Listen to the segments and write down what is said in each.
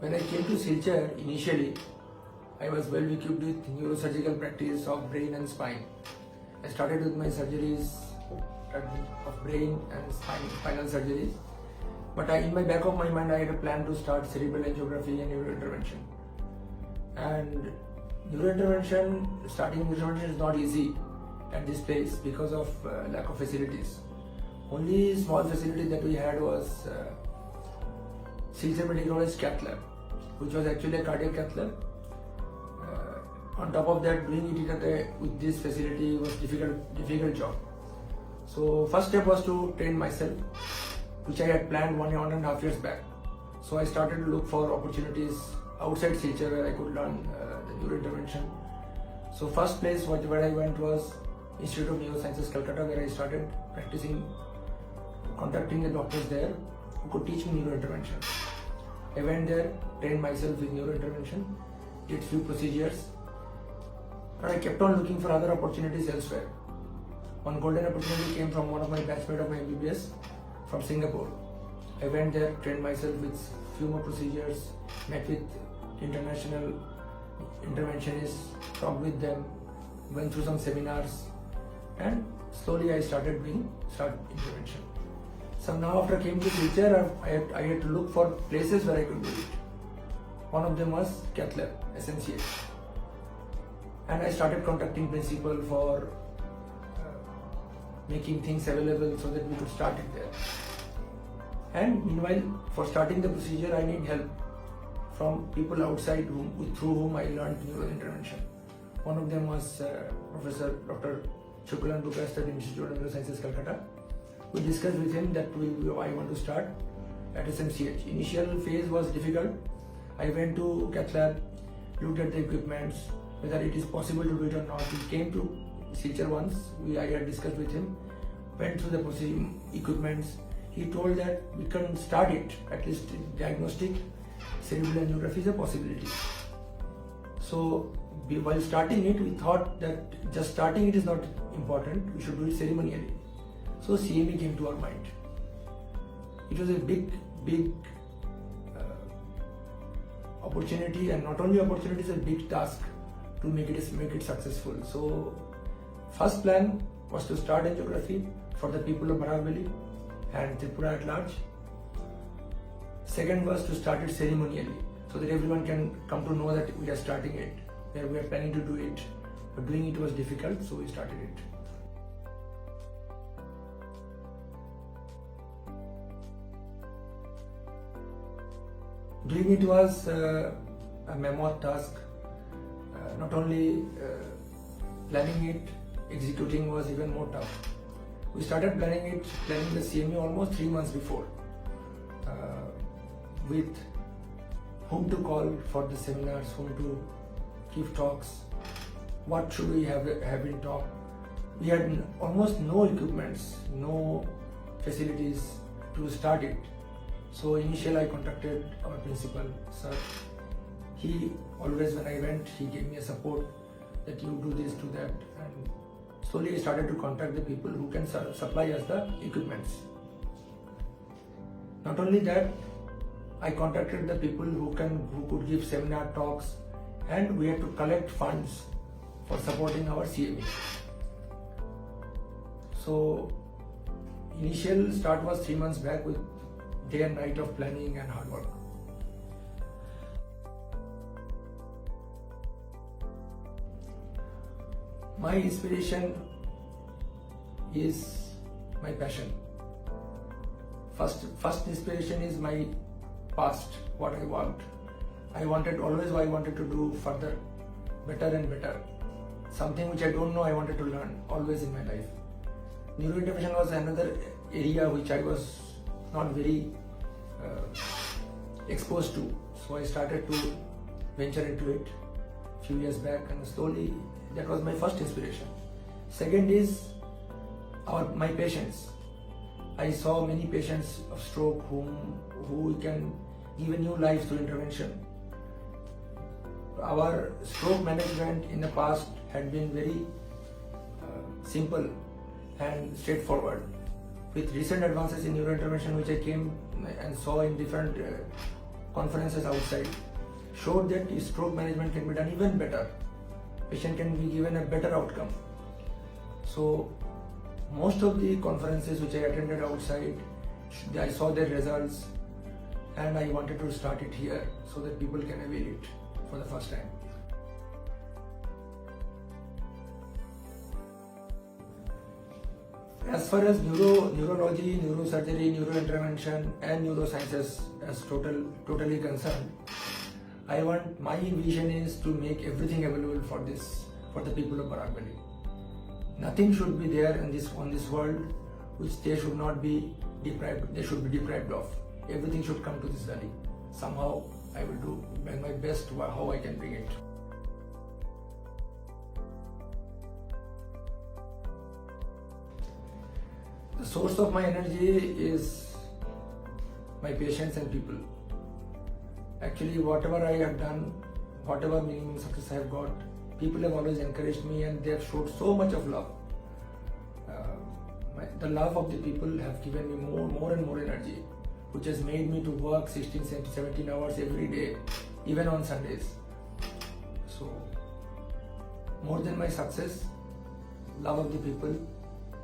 When I came to Silchar, initially, I was well equipped with neurosurgical practice of brain and spine. I started with my surgeries of brain and spinal surgeries. But in my back of my mind, I had a plan to start cerebral angiography and neurointervention. And starting neurointervention is not easy at this place because of lack of facilities. Only small facility that we had was Silchar Medical College Cath Lab, which was actually a cardiac cath lab. On top of that, doing it with this facility was difficult job. So first step was to train myself, which I had planned 1.5 years back. So I started to look for opportunities outside Silchar where I could learn the neurointervention. So first place where I went was Institute of Neurosciences, Calcutta, where I started practicing, contacting the doctors there who could teach me neurointervention. I went there, trained myself with neurointervention, did few procedures, but I kept on looking for other opportunities elsewhere. One golden opportunity came from one of my batchmates of my MBBS from Singapore. I went there, trained myself with few more procedures, met with international interventionists, talked with them, went through some seminars, and slowly I started intervention. So now after I came to Silchar, I had to look for places where I could do it. One of them was Cath Lab, SMCH. And I started contacting principal for making things available so that we could start it there. And meanwhile, for starting the procedure, I need help from people outside through whom I learned neurointervention. One of them was Professor Dr. Chukulan Bukast at Institute of Neurosciences, Calcutta. We discussed with him that I want to start at SMCH. Initial phase was difficult. I went to Cath Lab, looked at the equipments, whether it is possible to do it or not. He came to Silchar once. I had discussed with him, went through the equipments. He told that we can start it, at least diagnostic cerebral angiography is a possibility. So while starting it, we thought that just starting it is not important, we should do it ceremonially. So CME came to our mind. It was a big opportunity, and not only opportunity, it's a big task to make it successful. So first plan was to start angiography for the people of Baraveli and Tripura at large. Second was to start it ceremonially, so that everyone can come to know that we are starting it, that we are planning to do it. But doing it was difficult, so we started it. Doing it was a mammoth task. Not only planning it, executing was even more tough. We started planning the CME almost 3 months before, with whom to call for the seminars, whom to give talks, what should we have in talk. We had almost no equipments, no facilities to start it. So initially I contacted our principal, sir. He always, when I went, he gave me a support that you do this, do that, and slowly I started to contact the people who can supply us the equipments. Not only that, I contacted the people who could give seminar talks, and we had to collect funds for supporting our CME. So initial start was 3 months back with day and night of planning and hard work. My inspiration is my passion. First inspiration is my past, what I want. I wanted to do further, better and better. Something which I don't know, I wanted to learn always in my life. Neurointervention was another area which I was not very exposed to. So I started to venture into it a few years back, and slowly that was my first inspiration. Second is my patients. I saw many patients of stroke who can give a new life through intervention. Our stroke management in the past had been very simple and straightforward. With recent advances in neurointervention, which I came and saw in different conferences outside showed that stroke management can be done even better. Patient can be given a better outcome. So most of the conferences which I attended outside, I saw their results, and I wanted to start it here so that people can avail it for the first time. As far as neurology, neurosurgery, neurointervention and neurosciences as totally concerned, my vision is to make everything available for the people of Barak-Valley. Nothing should be there on this world which they should not be deprived. They should be deprived of. Everything should come to this valley. Somehow I will do my best how I can bring it. The source of my energy is my patients and people. Actually, whatever I have done, whatever minimum success I have got, people have always encouraged me and they have showed so much of love. The love of the people have given me more and more energy, which has made me to work 16, 17 hours every day, even on Sundays. So, more than my success, love of the people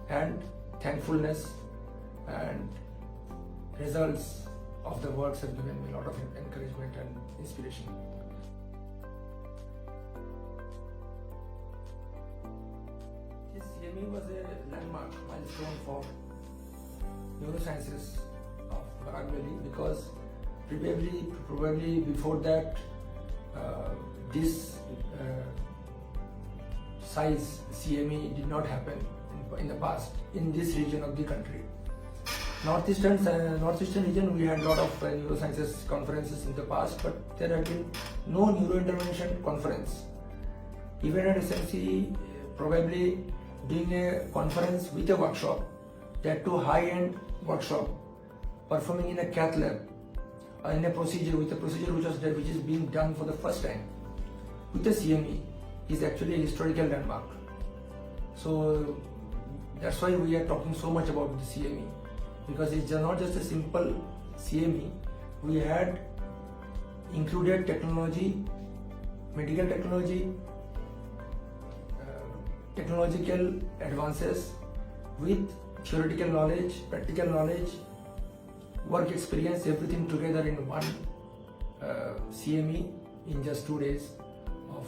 and thankfulness and results of the works have given me a lot of encouragement and inspiration. This CME was a landmark milestone for neurosciences of Barak-Valley because probably before that this size CME did not happen in the past in this region of the country. Northeastern region, we had a lot of neurosciences conferences in the past, but there had been no neurointervention conference. Even at SMC, probably doing a conference with a workshop, that too high-end workshop, performing in a cath lab, in a procedure which is being done for the first time with a CME is actually a historical landmark. So that's why we are talking so much about the CME, because it's not just a simple CME. We had included technology, medical technology, technological advances with theoretical knowledge, practical knowledge, work experience, everything together in one CME in just 2 days of